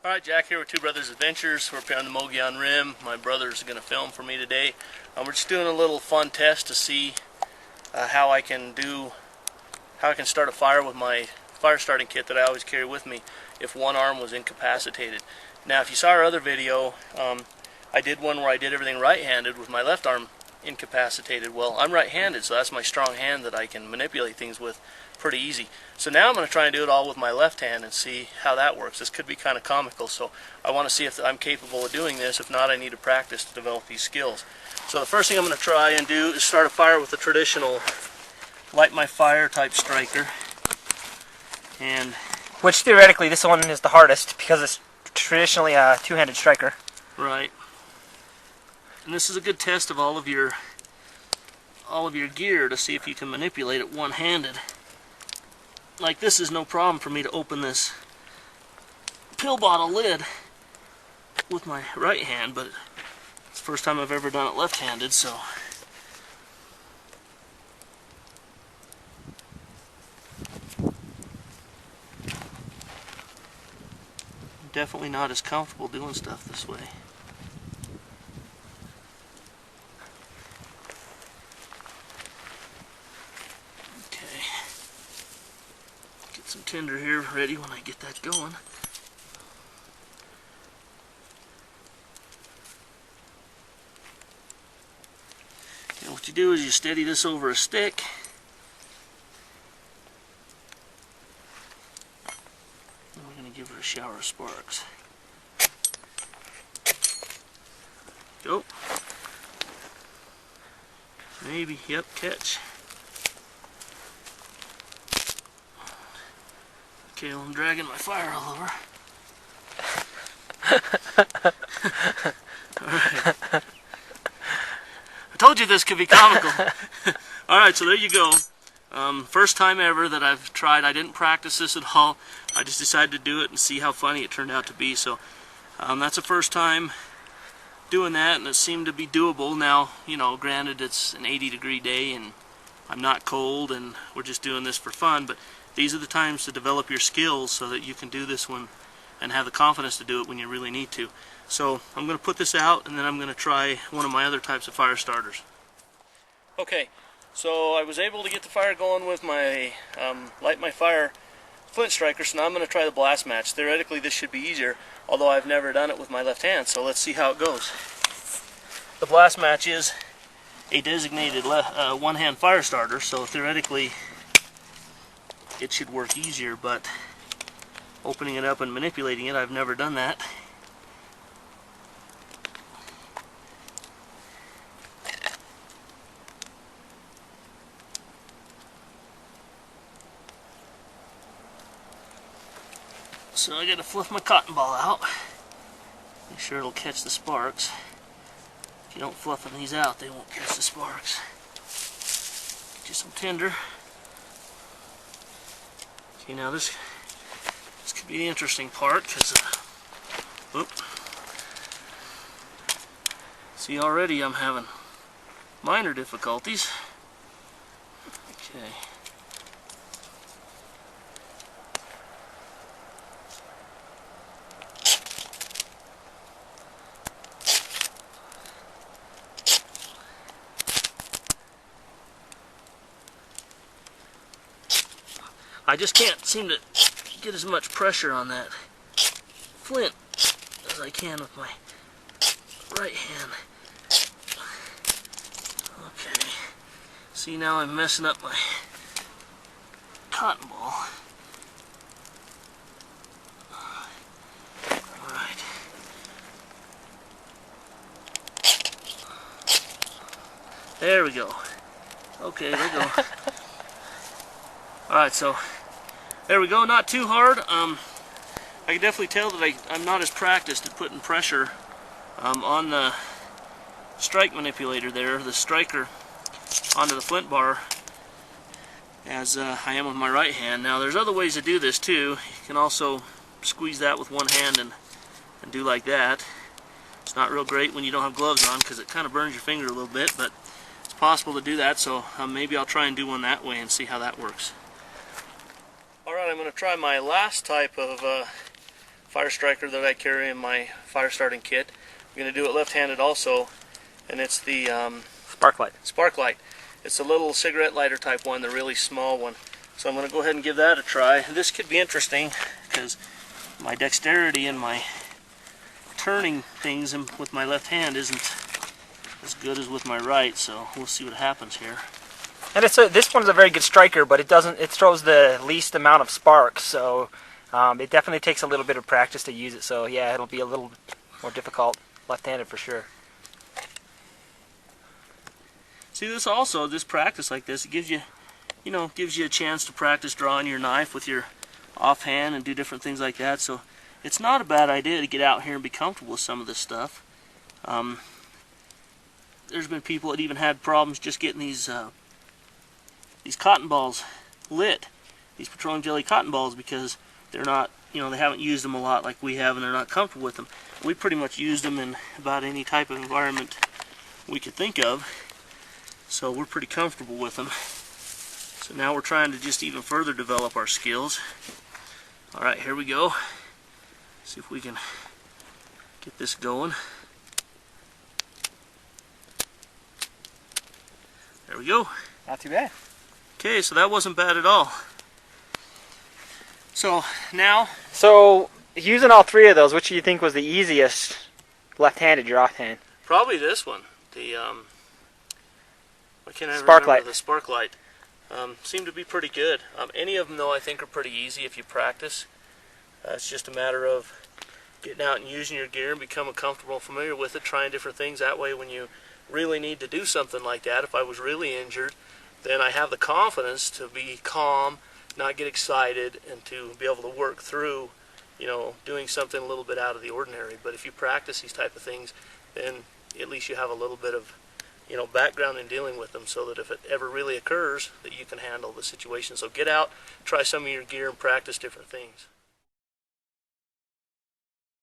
Alright, Jack here with Two Brothers Adventures. We're up here on the Mogollon Rim. My brother's going to film for me today. We're just doing a little fun test to see how I can start a fire with my fire starting kit that I always carry with me if one arm was incapacitated. Now, if you saw our other video, I did one where I did everything right-handed with my left arm incapacitated. Well, I'm right-handed, so that's my strong hand that I can manipulate things with pretty easy. So now I'm going to try and do it all with my left hand and see how that works. This could be kind of comical, so I want to see if I'm capable of doing this. If not, I need to practice to develop these skills. So the first thing I'm going to try and do is start a fire with the traditional light my fire type striker. And which theoretically this one is the hardest because it's traditionally a two-handed striker. Right. And this is a good test of all of your gear to see if you can manipulate it one-handed. Like this is no problem for me to open this pill bottle lid with my right hand, but it's the first time I've ever done it left-handed, so I'm definitely not as comfortable doing stuff this way. Some tinder here ready when I get that going. And what you do is you steady this over a stick. And we're going to give her a shower of sparks. Go. Maybe, yep, catch. Okay, well, I'm dragging my fire all over. Alright. I told you this could be comical. Alright, so there you go. First time ever that I've tried. I didn't practice this at all. I just decided to do it and see how funny it turned out to be. So that's the first time doing that, and it seemed to be doable. Now, you know, granted it's an 80-degree day and I'm not cold and we're just doing this for fun, but these are the times to develop your skills so that you can do this one and have the confidence to do it when you really need to. So I'm going to put this out and then I'm going to try one of my other types of fire starters. Okay, so I was able to get the fire going with my light my fire flint striker, so now I'm going to try the blast match. Theoretically this should be easier, although I've never done it with my left hand, so let's see how it goes. The blast match is a designated one-hand fire starter, so theoretically it should work easier, but opening it up and manipulating it, I've never done that. So I gotta fluff my cotton ball out. Make sure it'll catch the sparks. If you don't fluff these out, they won't catch the sparks. Get you some tinder. Okay, now this could be the interesting part, because see, already I'm having minor difficulties. Okay. I just can't seem to get as much pressure on that flint as I can with my right hand. Okay. See, now I'm messing up my cotton ball. Alright. There we go. Okay, there we go. Alright, so there we go, not too hard. I can definitely tell that I'm not as practiced at putting pressure on the strike manipulator there, the striker, onto the flint bar as I am with my right hand. Now there's other ways to do this too. You can also squeeze that with one hand and do like that. It's not real great when you don't have gloves on because it kind of burns your finger a little bit, but it's possible to do that, so maybe I'll try and do one that way and see how that works. Alright, I'm going to try my last type of fire striker that I carry in my fire starting kit. I'm going to do it left-handed also, and it's the Sparklight. Sparklight. It's a little cigarette lighter type one, the really small one. So I'm going to go ahead and give that a try. This could be interesting because my dexterity and my turning things with my left hand isn't as good as with my right, so we'll see what happens here. And this one's a very good striker, but it throws the least amount of sparks, so it definitely takes a little bit of practice to use it. So yeah, it'll be a little more difficult left-handed for sure. See, this practice like this, it gives you, gives you a chance to practice drawing your knife with your offhand and do different things like that. So it's not a bad idea to get out here and be comfortable with some of this stuff. There's been people that even had problems just getting these cotton balls lit, these petroleum jelly cotton balls, because they're not, they haven't used them a lot like we have, and they're not comfortable with them. We pretty much used them in about any type of environment we could think of, so we're pretty comfortable with them. So now we're trying to just even further develop our skills. Alright, here we go. See if we can get this going. There we go. Not too bad. Okay, so that wasn't bad at all. So now, using all three of those, which do you think was the easiest, left-handed, your offhand? probably this one, the what can I Sparklight. remember? The Sparklight. Seemed to be pretty good. Any of them, though, I think are pretty easy if you practice. It's just a matter of getting out and using your gear and becoming comfortable and familiar with it, trying different things. That way, when you really need to do something like that, if I was really injured, then I have the confidence to be calm, not get excited, and to be able to work through, doing something a little bit out of the ordinary. But if you practice these type of things, then at least you have a little bit of, background in dealing with them, so that if it ever really occurs, that you can handle the situation. So get out, try some of your gear, and practice different things.